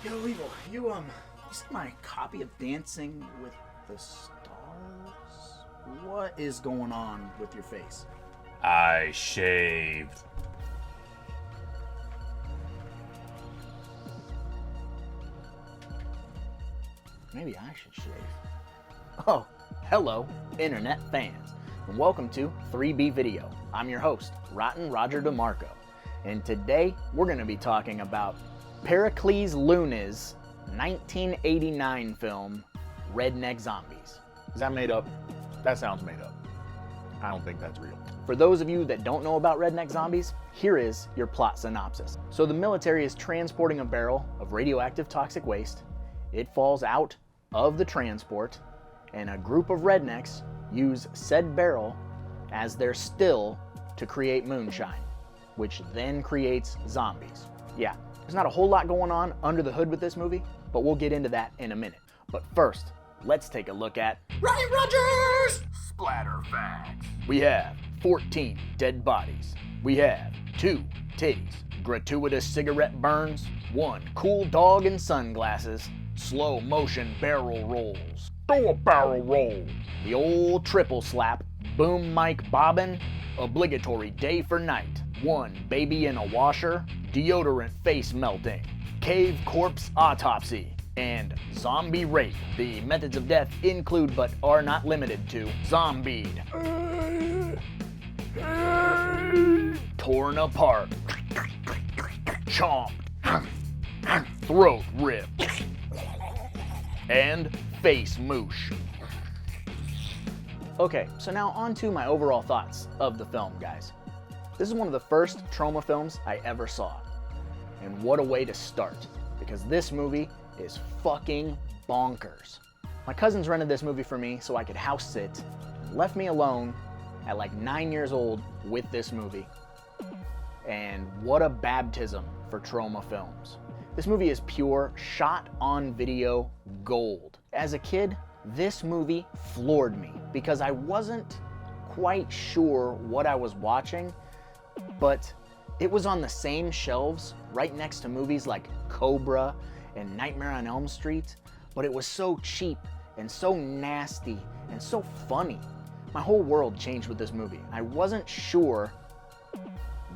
Yo, Evil, you see my copy of Dancing with the Stars? What is going on with your face? I shaved. Maybe I should shave. Oh, hello, internet fans, and welcome to 3B Video. I'm your host, Rottin Roger DeMarco, and today we're going to be talking about Pericles Luna's 1989 film, Redneck Zombies. Is that made up? That sounds made up. I don't think that's real. For those of you that don't know about Redneck Zombies, here is your plot synopsis. So the military is transporting a barrel of radioactive toxic waste. It falls out of the transport, and a group of rednecks use said barrel as their still to create moonshine, which then creates zombies. Yeah, there's not a whole lot going on under the hood with this movie, but we'll get into that in a minute. But first, let's take a look at Rottin Roger's Splatter Facts. We have 14 dead bodies. We have 2 titties, gratuitous cigarette burns, 1 cool dog in sunglasses, slow motion barrel rolls. Do a barrel roll. The old triple slap, boom mic bobbin, obligatory day for night. 1 baby in a washer, deodorant face melting, cave corpse autopsy, and zombie rape. The methods of death include but are not limited to zombied, torn apart, chomped, throat ripped, and face moosh. Okay, so now on to my overall thoughts of the film, guys. This is one of the first TROMA films I ever saw. And what a way to start, because this movie is fucking bonkers. My cousins rented this movie for me so I could house sit, and left me alone at like 9 years old with this movie. And what a baptism for TROMA films. This movie is pure shot on video gold. As a kid, this movie floored me because I wasn't quite sure what I was watching, but it was on the same shelves right next to movies like Cobra and Nightmare on Elm Street, but it was so cheap and so nasty and so funny. My whole world changed with this movie. I wasn't sure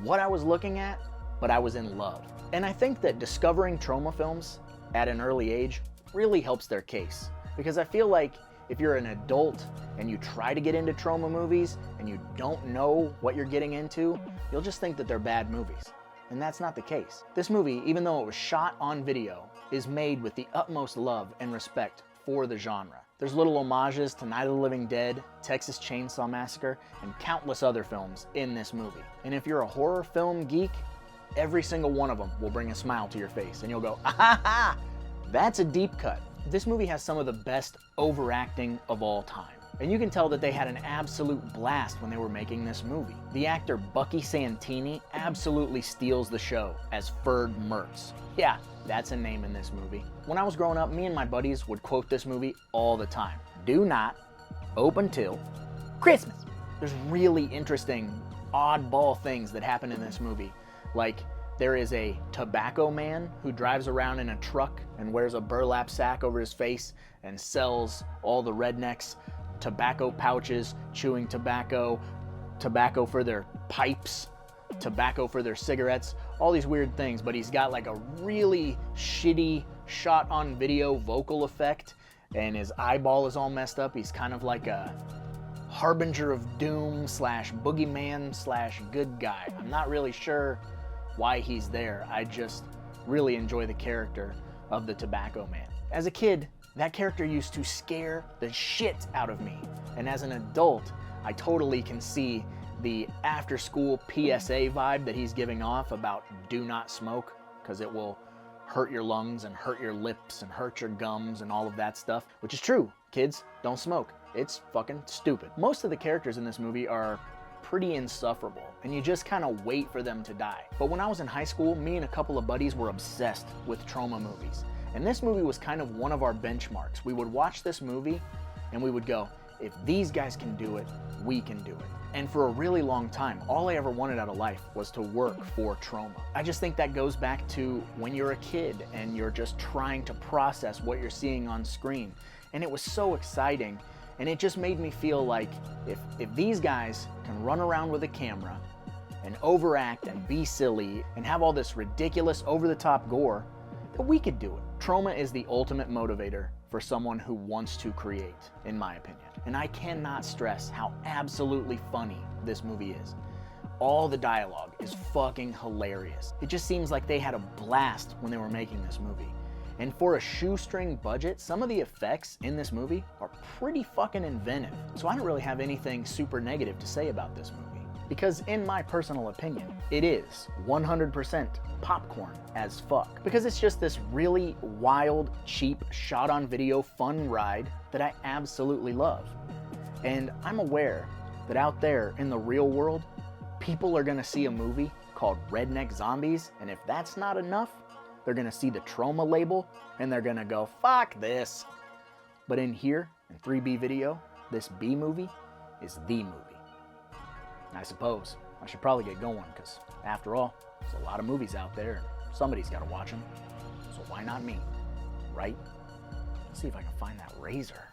what I was looking at, but I was in love. And I think that discovering TROMA films at an early age really helps their case, because I feel like if you're an adult and you try to get into TROMA movies and you don't know what you're getting into, you'll just think that they're bad movies. And that's not the case. This movie, even though it was shot on video, is made with the utmost love and respect for the genre. There's little homages to Night of the Living Dead, Texas Chainsaw Massacre, and countless other films in this movie. And if you're a horror film geek, every single one of them will bring a smile to your face and you'll go, ah ha ha, that's a deep cut. This movie has some of the best overacting of all time. And you can tell that they had an absolute blast when they were making this movie. The actor Bucky Santini absolutely steals the show as Ferd Mertz. Yeah, that's a name in this movie. When I was growing up, me and my buddies would quote this movie all the time. Do not open till Christmas. There's really interesting, oddball things that happen in this movie. Like, there is a tobacco man who drives around in a truck and wears a burlap sack over his face and sells all the rednecks tobacco pouches, chewing tobacco, tobacco for their pipes, tobacco for their cigarettes, all these weird things, but he's got like a really shitty shot on video vocal effect and his eyeball is all messed up. He's kind of like a harbinger of doom slash boogeyman slash good guy. I'm not really sure why he's there. I just really enjoy the character of the tobacco man. As a kid, that character used to scare the shit out of me. And as an adult, I totally can see the after-school PSA vibe that he's giving off about do not smoke, because it will hurt your lungs and hurt your lips and hurt your gums and all of that stuff, which is true. Kids, don't smoke. It's fucking stupid. Most of the characters in this movie are pretty insufferable, and you just kind of wait for them to die. But when I was in high school, me and a couple of buddies were obsessed with TROMA movies. And this movie was kind of one of our benchmarks. We would watch this movie and we would go, if these guys can do it, we can do it. And for a really long time, all I ever wanted out of life was to work for TROMA. I just think that goes back to when you're a kid and you're just trying to process what you're seeing on screen. And it was so exciting, and it just made me feel like if these guys can run around with a camera and overact and be silly and have all this ridiculous over-the-top gore, that we could do it. TROMA is the ultimate motivator for someone who wants to create, in my opinion. And I cannot stress how absolutely funny this movie is. All the dialogue is fucking hilarious. It just seems like they had a blast when they were making this movie. And for a shoestring budget, some of the effects in this movie are pretty fucking inventive. So I don't really have anything super negative to say about this movie. Because in my personal opinion, it is 100% popcorn as fuck. Because it's just this really wild, cheap, shot-on-video fun ride that I absolutely love. And I'm aware that out there in the real world, people are gonna see a movie called Redneck Zombies, and if that's not enough, they're gonna see the TROMA label, and they're gonna go, fuck this. But in here, in 3B Video, this B movie is the movie. And I suppose I should probably get going, because after all, there's a lot of movies out there, and somebody's gotta watch them. So why not me, right? Let's see if I can find that razor.